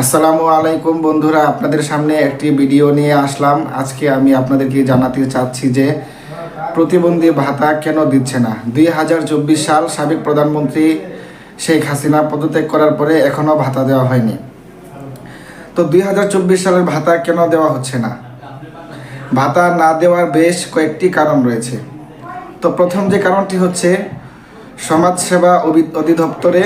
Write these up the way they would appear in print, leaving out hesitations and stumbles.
আসসালামু আলাইকুম বন্ধুরা, আপনাদের সামনে একটি ভিডিও নিয়ে আসলাম। আজকে আমি আপনাদেরকে জানাতে চাচ্ছি যে প্রতিবন্ধী ভাতা কেন দিচ্ছে না। 2024 সাল সাবেক প্রধানমন্ত্রী শেখ হাসিনা পদত্যাগ করার পরে এখনও ভাতা দেওয়া হয়নি। তো 2024 সালের ভাতা কেন দেওয়া হচ্ছে না? ভাতা না দেওয়ার বেশ কয়েকটি কারণ রয়েছে। তো প্রথম যে কারণটি হচ্ছে, সমাজসেবা অধিদপ্তরে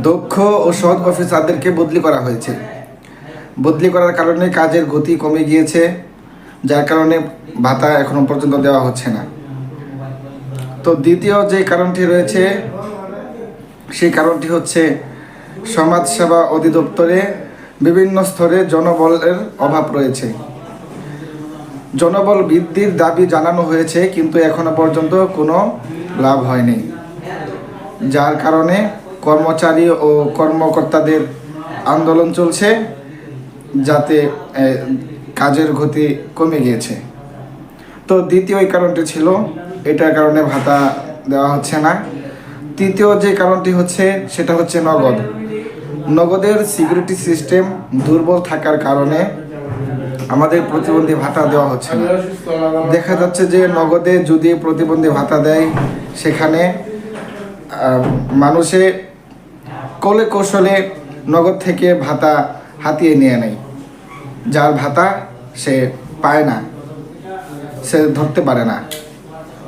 দক্ষ ও সৎ অফিসারদেরকে বদলি করা হয়েছে। বদলি করার কারণে কাজের গতি কমে গিয়েছে, যার কারণে ভাতা এখনো পর্যন্ত দেওয়া হচ্ছে না। তো দ্বিতীয় যে কারণটি রয়েছে, সেই কারণটি হচ্ছে সমাজসেবা অধিদপ্তরে বিভিন্ন স্তরে জনবলের অভাব রয়েছে। জনবল বৃদ্ধির দাবি জানানো হয়েছে, কিন্তু এখনো পর্যন্ত কোনো লাভ হয়নি, যার কারণে কর্মচারী ও কর্মকর্তাদের আন্দোলন চলছে, যাতে কাজের গতি কমে গিয়েছে। তো দ্বিতীয় কারণটি ছিল, এটার কারণে ভাতা দেওয়া হচ্ছে না। তৃতীয় যে কারণটি হচ্ছে, সেটা হচ্ছে নগদের সিকিউরিটি সিস্টেম দুর্বল থাকার কারণে আমাদের প্রতিবন্ধী ভাতা দেওয়া হচ্ছে না। দেখা যাচ্ছে যে নগদে যদি প্রতিবন্ধী ভাতা দেয়, সেখানে মানুষে কলে কৌশলে নগদ থেকে ভাতা হাতিয়ে নিয়ে নেয়, যার ভাতা সে পায় না, সে ধরতে পারে না।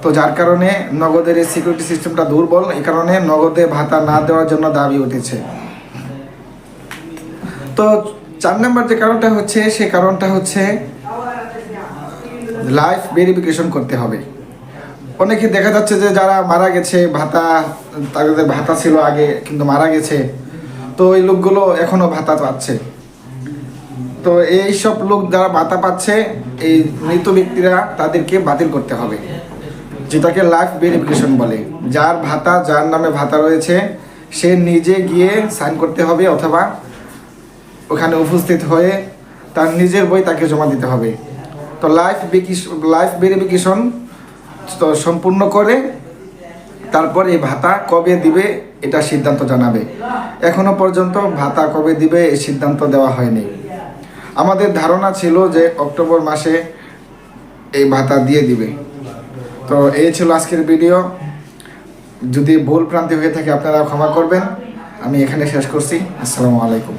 তো যার কারণে নগদের এই সিকিউরিটি সিস্টেমটা দুর্বল, এই কারণে নগদে ভাতা না দেওয়ার জন্য দাবি উঠেছে। তো 4 নম্বর যে কারণটা হচ্ছে, সে কারণটা হচ্ছে লাইফ ভেরিফিকেশন করতে হবে। অনেকে দেখা যাচ্ছে যে যারা মারা গেছে, তাদের ভাতা ছিল আগে কিন্তু মারা গেছে, তো ওই লোকগুলো এখনও ভাতা পাচ্ছে। তো এই সব লোক যারা ভাতা পাচ্ছে, এই মৃত ব্যক্তিরা, তাদেরকে বাতিল করতে হবে, যেটাকে লাইফ ভেরিফিকেশন বলে। যার নামে ভাতা রয়েছে, সে নিজে গিয়ে সাইন করতে হবে, অথবা ওখানে উপস্থিত হয়ে তার নিজের বই তাকে জমা দিতে হবে। তো লাইফ ভেরিফিকেশন তো সম্পূর্ণ করে তারপর এই ভাতা কবে দিবে এটা সিদ্ধান্ত জানাবে। এখনো পর্যন্ত ভাতা কবে দিবে এই সিদ্ধান্ত দেওয়া হয়নি। আমাদের ধারণা ছিল যে অক্টোবর মাসে এই ভাতা দিয়ে দিবে। তো এই ছিল আজকের ভিডিও। যদি ভুল ভ্রান্তি হয়ে থাকে আপনারা ক্ষমা করবেন। আমি এখানে শেষ করছি। আসসালামু আলাইকুম।